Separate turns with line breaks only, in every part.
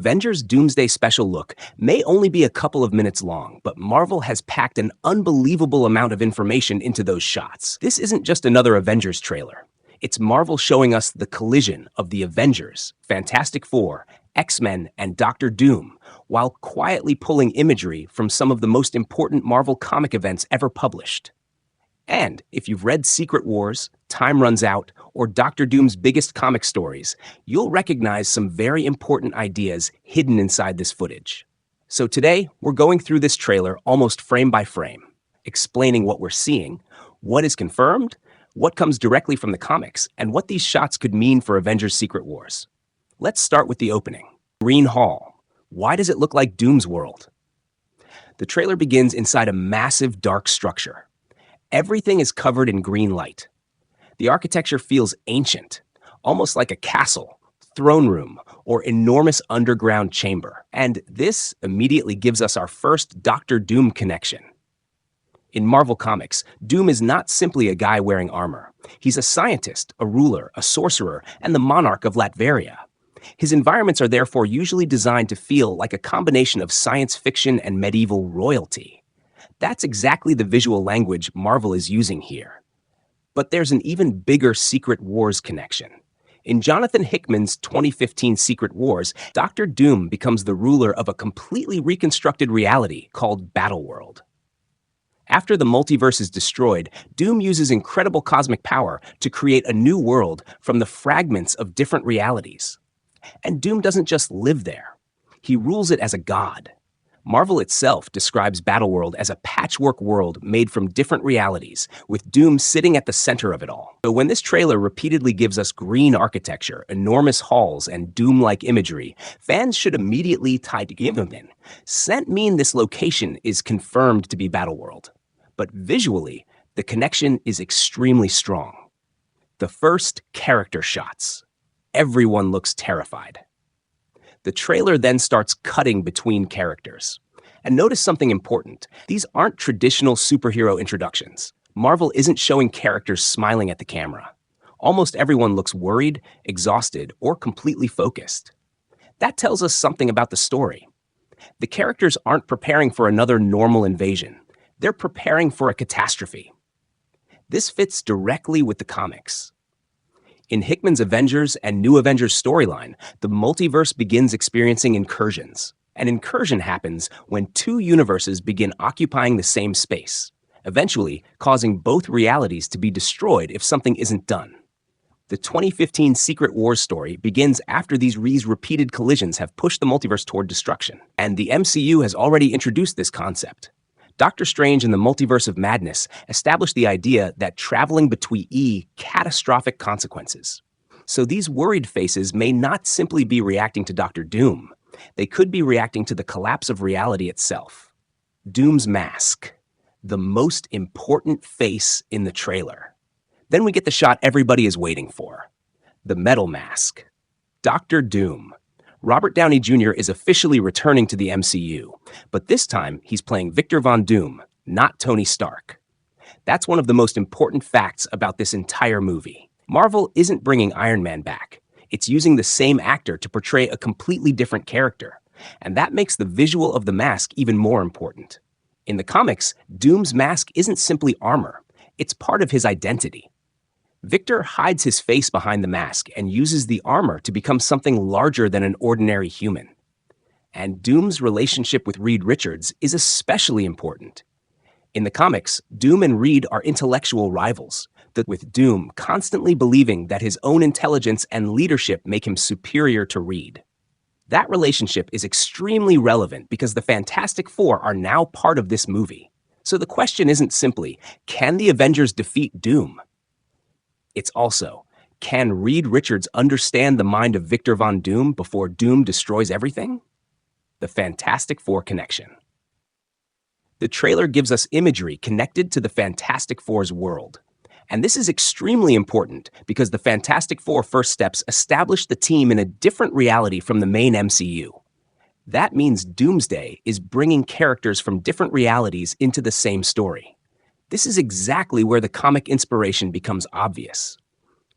Avengers Doomsday special look may only be a couple of minutes long, but Marvel has packed an unbelievable amount of information into those shots. This isn't just another Avengers trailer. It's Marvel showing us the collision of the Avengers, Fantastic Four, X-Men, and Doctor Doom, while quietly pulling imagery from some of the most important Marvel comic events ever published. And if you've read Secret Wars, Time Runs Out, or Doctor Doom's biggest comic stories, you'll recognize some very important ideas hidden inside this footage. So today, we're going through this trailer almost frame by frame, explaining what we're seeing, what is confirmed, what comes directly from the comics, and what these shots could mean for Avengers Secret Wars. Let's start with the opening. Green Hall. Why does it look like Doom's world? The trailer begins inside a massive dark structure. Everything is covered in green light. The architecture feels ancient, almost like a castle, throne room, or enormous underground chamber. And this immediately gives us our first Doctor Doom connection. In Marvel Comics, Doom is not simply a guy wearing armor. He's a scientist, a ruler, a sorcerer, and the monarch of Latveria. His environments are therefore usually designed to feel like a combination of science fiction and medieval royalty. That's exactly the visual language Marvel is using here. But there's an even bigger Secret Wars connection. In Jonathan Hickman's 2015 Secret Wars, Doctor Doom becomes the ruler of a completely reconstructed reality called Battleworld. After the multiverse is destroyed, Doom uses incredible cosmic power to create a new world from the fragments of different realities. And Doom doesn't just live there. He rules it as a god. Marvel itself describes Battleworld as a patchwork world made from different realities, with Doom sitting at the center of it all. So when this trailer repeatedly gives us green architecture, enormous halls, and Doom-like imagery, fans should immediately tie together. Scent mean this location is confirmed to be Battleworld. But visually, the connection is extremely strong. The first character shots. Everyone looks terrified. The trailer then starts cutting between characters. And notice something important. These aren't traditional superhero introductions. Marvel isn't showing characters smiling at the camera. Almost everyone looks worried, exhausted, or completely focused. That tells us something about the story. The characters aren't preparing for another normal invasion. They're preparing for a catastrophe. This fits directly with the comics. In Hickman's Avengers and New Avengers storyline, the multiverse begins experiencing incursions. An incursion happens when two universes begin occupying the same space, eventually causing both realities to be destroyed if something isn't done. The 2015 Secret Wars story begins after these repeated collisions have pushed the multiverse toward destruction, and the MCU has already introduced this concept. Doctor Strange and the Multiverse of Madness established the idea that traveling between catastrophic consequences. So these worried faces may not simply be reacting to Doctor Doom. They could be reacting to the collapse of reality itself. Doom's mask, the most important face in the trailer. Then we get the shot everybody is waiting for. The metal mask. Doctor Doom. Robert Downey Jr. is officially returning to the MCU, but this time he's playing Victor Von Doom, not Tony Stark. That's one of the most important facts about this entire movie. Marvel isn't bringing Iron Man back. It's using the same actor to portray a completely different character, and that makes the visual of the mask even more important. In the comics, Doom's mask isn't simply armor. It's part of his identity. Victor hides his face behind the mask and uses the armor to become something larger than an ordinary human. And Doom's relationship with Reed Richards is especially important. In the comics, Doom and Reed are intellectual rivals, with Doom constantly believing that his own intelligence and leadership make him superior to Reed. That relationship is extremely relevant because the Fantastic Four are now part of this movie. So the question isn't simply, can the Avengers defeat Doom? It's also, can Reed Richards understand the mind of Victor Von Doom before Doom destroys everything? The Fantastic Four connection. The trailer gives us imagery connected to the Fantastic Four's world. And this is extremely important because the Fantastic Four first steps establish the team in a different reality from the main MCU. That means Doomsday is bringing characters from different realities into the same story. This is exactly where the comic inspiration becomes obvious.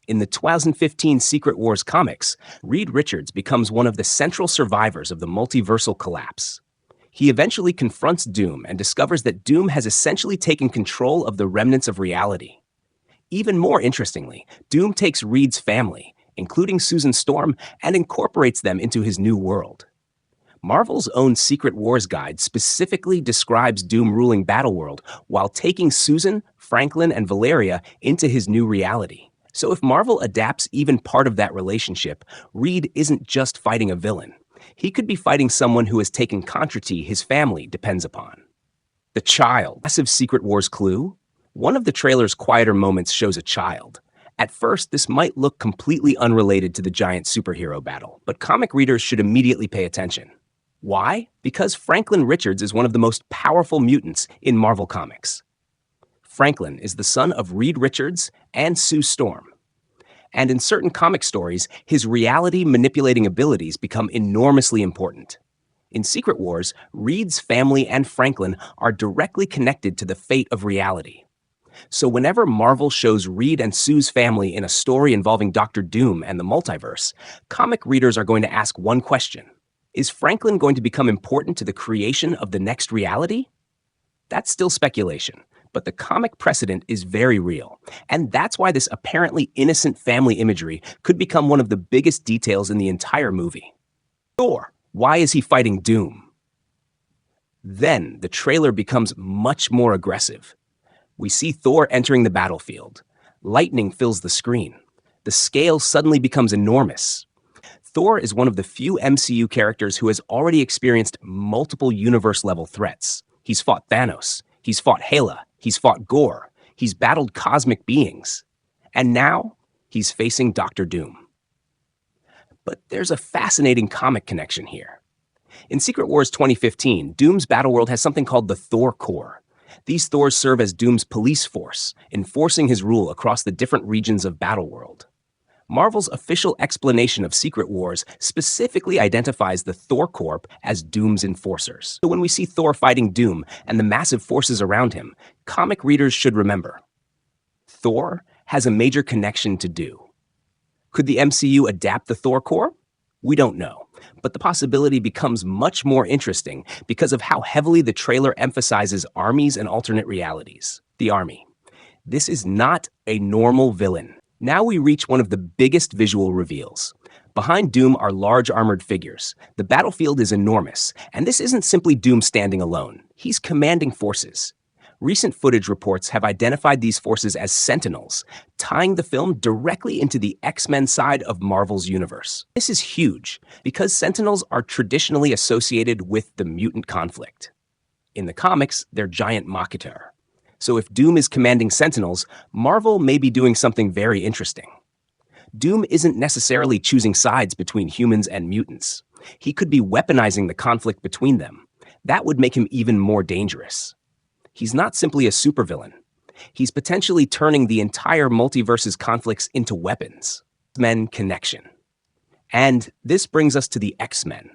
In the 2015 Secret Wars comics, Reed Richards becomes one of the central survivors of the multiversal collapse. He eventually confronts Doom and discovers that Doom has essentially taken control of the remnants of reality. Even more interestingly, Doom takes Reed's family, including Susan Storm, and incorporates them into his new world. Marvel's own Secret Wars guide specifically describes Doom ruling Battleworld while taking Susan, Franklin, and Valeria into his new reality. So if Marvel adapts even part of that relationship, Reed isn't just fighting a villain. He could be fighting someone who has taken Contrati his family depends upon. The child. Massive Secret Wars clue? One of the trailer's quieter moments shows a child. At first, this might look completely unrelated to the giant superhero battle, but comic readers should immediately pay attention. Why? Because Franklin Richards is one of the most powerful mutants in Marvel Comics. Franklin is the son of Reed Richards and Sue Storm. And in certain comic stories, his reality-manipulating abilities become enormously important. In Secret Wars, Reed's family and Franklin are directly connected to the fate of reality. So whenever Marvel shows Reed and Sue's family in a story involving Doctor Doom and the multiverse, comic readers are going to ask one question. Is Franklin going to become important to the creation of the next reality? That's still speculation, but the comic precedent is very real, and that's why this apparently innocent family imagery could become one of the biggest details in the entire movie. Thor, why is he fighting Doom? Then the trailer becomes much more aggressive. We see Thor entering the battlefield. Lightning fills the screen. The scale suddenly becomes enormous. Thor is one of the few MCU characters who has already experienced multiple universe-level threats. He's fought Thanos, he's fought Hela, he's fought Gore, he's battled cosmic beings, and now he's facing Doctor Doom. But there's a fascinating comic connection here. In Secret Wars 2015, Doom's battleworld has something called the Thor Corps. These Thors serve as Doom's police force, enforcing his rule across the different regions of Battleworld. Marvel's official explanation of Secret Wars specifically identifies the Thor Corps as Doom's enforcers. So when we see Thor fighting Doom and the massive forces around him, comic readers should remember, Thor has a major connection to Doom. Could the MCU adapt the Thor Corps? We don't know, but the possibility becomes much more interesting because of how heavily the trailer emphasizes armies and alternate realities. The Army. This is not a normal villain. Now we reach one of the biggest visual reveals. Behind Doom are large armored figures. The battlefield is enormous, and this isn't simply Doom standing alone. He's commanding forces. Recent footage reports have identified these forces as Sentinels, tying the film directly into the X-Men side of Marvel's universe. This is huge, because Sentinels are traditionally associated with the mutant conflict. In the comics, they're giant Maqueteurs. So if Doom is commanding Sentinels, Marvel may be doing something very interesting. Doom isn't necessarily choosing sides between humans and mutants. He could be weaponizing the conflict between them. That would make him even more dangerous. He's not simply a supervillain. He's potentially turning the entire multiverse's conflicts into weapons. X-Men connection. And this brings us to the X-Men.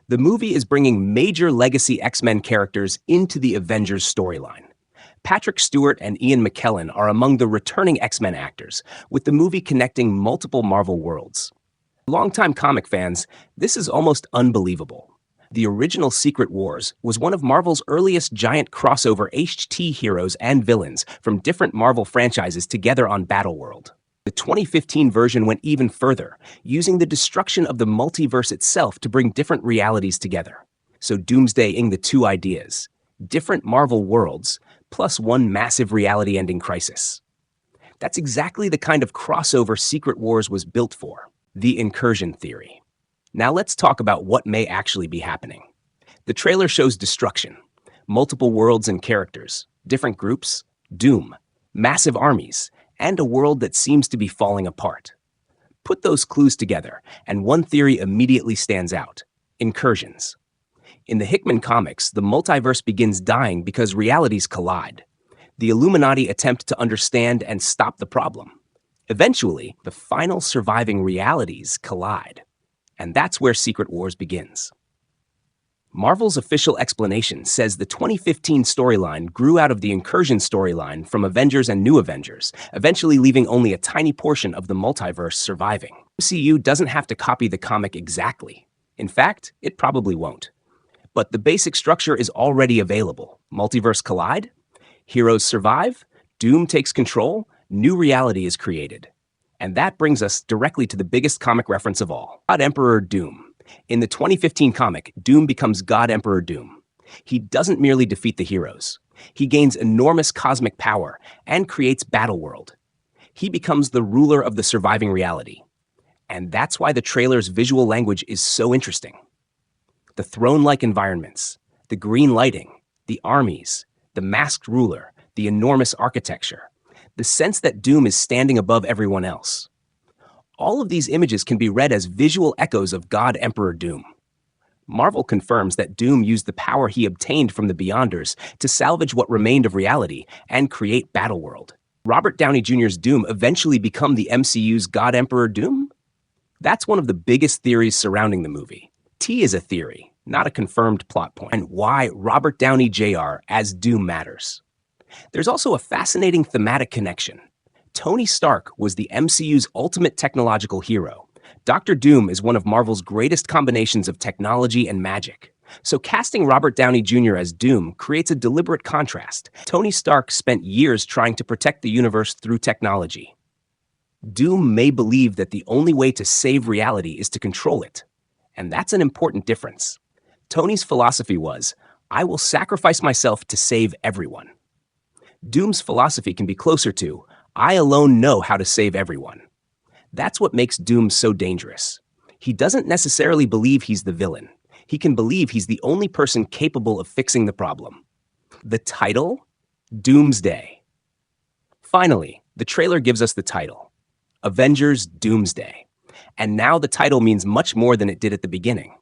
The movie is bringing major legacy X-Men characters into the Avengers storyline. Patrick Stewart and Ian McKellen are among the returning X-Men actors, with the movie connecting multiple Marvel worlds. Longtime comic fans, this is almost unbelievable. The original Secret Wars was one of Marvel's earliest giant crossover HT heroes and villains from different Marvel franchises together on Battleworld. The 2015 version went even further, using the destruction of the multiverse itself to bring different realities together. So Doomsday-ing the two ideas, different Marvel worlds, plus one massive reality-ending crisis. That's exactly the kind of crossover Secret Wars was built for, the incursion theory. Now let's talk about what may actually be happening. The trailer shows destruction, multiple worlds and characters, different groups, Doom, massive armies, and a world that seems to be falling apart. Put those clues together, and one theory immediately stands out: incursions. In the Hickman comics, the multiverse begins dying because realities collide. The Illuminati attempt to understand and stop the problem. Eventually, the final surviving realities collide. And that's where Secret Wars begins. Marvel's official explanation says the 2015 storyline grew out of the Incursion storyline from Avengers and New Avengers, eventually leaving only a tiny portion of the multiverse surviving. MCU doesn't have to copy the comic exactly. In fact, it probably won't. But the basic structure is already available. Multiverse collide, heroes survive, Doom takes control, new reality is created. And that brings us directly to the biggest comic reference of all, God Emperor Doom. In the 2015 comic, Doom becomes God Emperor Doom. He doesn't merely defeat the heroes. He gains enormous cosmic power and creates Battleworld. He becomes the ruler of the surviving reality. And that's why the trailer's visual language is so interesting. The throne-like environments, the green lighting, the armies, the masked ruler, the enormous architecture, the sense that Doom is standing above everyone else. All of these images can be read as visual echoes of God Emperor Doom. Marvel confirms that Doom used the power he obtained from the Beyonders to salvage what remained of reality and create Battleworld. Robert Downey Jr.'s Doom eventually become the MCU's God Emperor Doom? That's one of the biggest theories surrounding the movie. T is a theory, not a confirmed plot point, and why Robert Downey Jr. as Doom matters. There's also a fascinating thematic connection. Tony Stark was the MCU's ultimate technological hero. Dr. Doom is one of Marvel's greatest combinations of technology and magic. So casting Robert Downey Jr. as Doom creates a deliberate contrast. Tony Stark spent years trying to protect the universe through technology. Doom may believe that the only way to save reality is to control it. And that's an important difference. Tony's philosophy was, I will sacrifice myself to save everyone. Doom's philosophy can be closer to, I alone know how to save everyone. That's what makes Doom so dangerous. He doesn't necessarily believe he's the villain. He can believe he's the only person capable of fixing the problem. The title? Doomsday. Finally, the trailer gives us the title, Avengers Doomsday. And now the title means much more than it did at the beginning.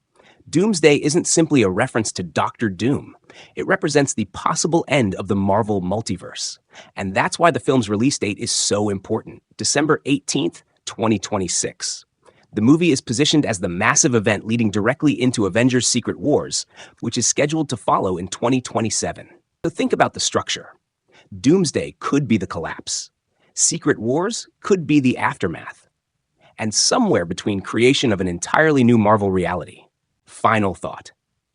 Doomsday isn't simply a reference to Dr. Doom. It represents the possible end of the Marvel multiverse. And that's why the film's release date is so important, December 18th, 2026. The movie is positioned as the massive event leading directly into Avengers Secret Wars, which is scheduled to follow in 2027. So think about the structure. Doomsday could be the collapse. Secret Wars could be the aftermath. And somewhere between creation of an entirely new Marvel reality. Final thought.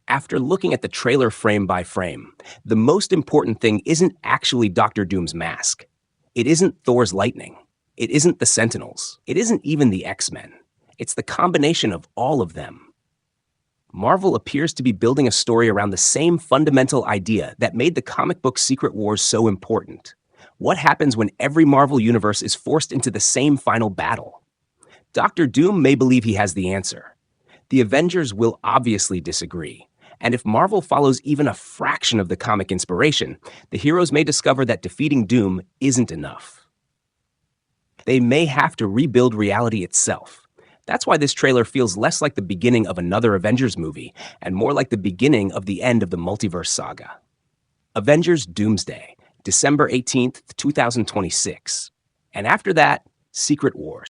After looking at the trailer frame by frame, the most important thing isn't actually Dr. Doom's mask. It isn't Thor's lightning. It isn't the Sentinels. It isn't even the X-Men. It's the combination of all of them. Marvel appears to be building a story around the same fundamental idea that made the comic book Secret Wars so important. What happens when every Marvel universe is forced into the same final battle? Dr. Doom may believe he has the answer. The Avengers will obviously disagree. And if Marvel follows even a fraction of the comic inspiration, the heroes may discover that defeating Doom isn't enough. They may have to rebuild reality itself. That's why this trailer feels less like the beginning of another Avengers movie and more like the beginning of the end of the multiverse saga. Avengers Doomsday, December 18th, 2026. And after that, Secret Wars.